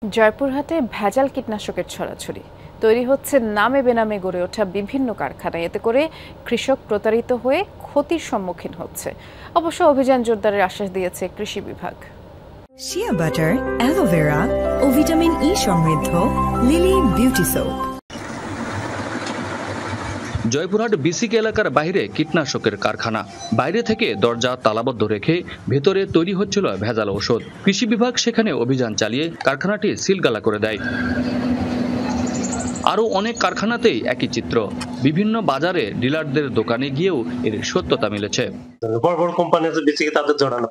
জয়পুরহাটে ভেজাল কীটনাশকের ছড়াছড়ি তৈরি হচ্ছে নামে বেনামে গড়ে ওঠা বিভিন্ন কারখানায়। এতে করে কৃষক প্রতারিত হয়ে ক্ষতির সম্মুখীন হচ্ছে। অবশ্য অভিযান জোরদারের আশ্বাস দিয়েছে কৃষি বিভাগ। শিয়া বাটার, অ্যালোভেরা ও ভিটামিন ই সমৃদ্ধ lily beauty soap. Joypurhat BSCIC এলাকার বাইরে কীটনাশকের কারখানা। বাইরে থেকে দরজা তালাবদ্ধ রেখে ভেতরে তৈরি হচ্ছিল ভেজাল ঔষধ। কৃষি বিভাগ সেখানে অভিযান চালিয়ে কারখানাটি সিলগালা করে দেয়। আরও অনেক কারখানাতেই একই চিত্র। বিভিন্ন বাজারে ডিলারদের দোকানে গিয়েও এর সত্যতা মিলেছে। বড় বড় কোম্পানি আছে, বিসিকে তাদের জড়ান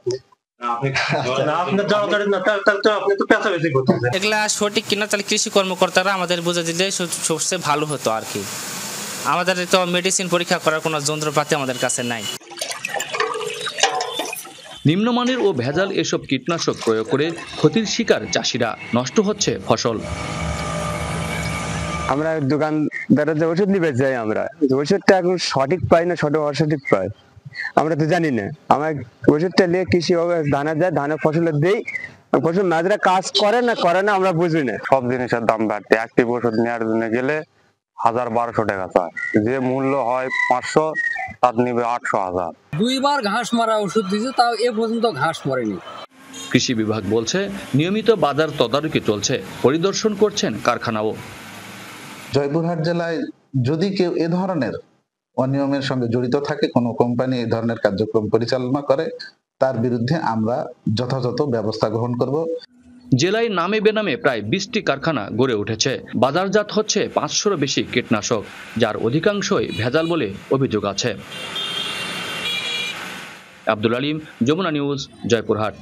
এগুলা সঠিক কিনা তাহলে কৃষি কর্মকর্তারা আমাদের বুঝে দিলে সবচেয়ে ভালো হতো আর কি। আমাদের তো মেডিসিন পরীক্ষা করার কোনো যন্ত্রপাতি আমাদের কাছে নাই। নিম্নমানের ও ভেজাল এসব কীটনাশক প্রয়োগ করে ক্ষতির শিকার চাষিরা, নষ্ট হচ্ছে ফসল। আমরা দোকানদারের যে ওষুধ নিবে যাই, আমরা ওষুধটা এখন সঠিক পাই না অসঠিক পাই আমরা তো জানি না। আমার ওষুধটা নিয়ে কৃষি ধানা যায়, ধানের ফসলে দেই, ফসল মাঝরা কাজ করে না আমরা বুঝি না। সব জিনিসের দাম বাড়তে, একটি ওষুধ নেওয়ার জন্য গেলে 1000-1200 টাকা চায়। যে মূল্য হয় 500, তার নিবে 800-1000। দুইবার ঘাস মারা ওষুধ দিয়েছে, তাও এ পর্যন্ত ঘাস মরেনি। কৃষি বিভাগ বলছে নিয়মিত বাজার তদারকি চলছে, পরিদর্শন করছেন কারখানাও। জয়পুরহাট জেলায় যদি কেউ এ ধরনের অনিয়মের সঙ্গে জড়িত থাকে, কোনো কোম্পানি এই ধরনের কার্যক্রম পরিচালনা করে, তার বিরুদ্ধে আমরা যথাযথ ব্যবস্থা গ্রহণ করব। জেলায় নামে বেনামে প্রায় 20টি কারখানা গড়ে উঠেছে। বাজারজাত হচ্ছে 500-র বেশি কীটনাশক, যার অধিকাংশই ভেজাল বলে অভিযোগ আছে। আব্দুল আলিম, যমুনা নিউজ, জয়পুরহাট।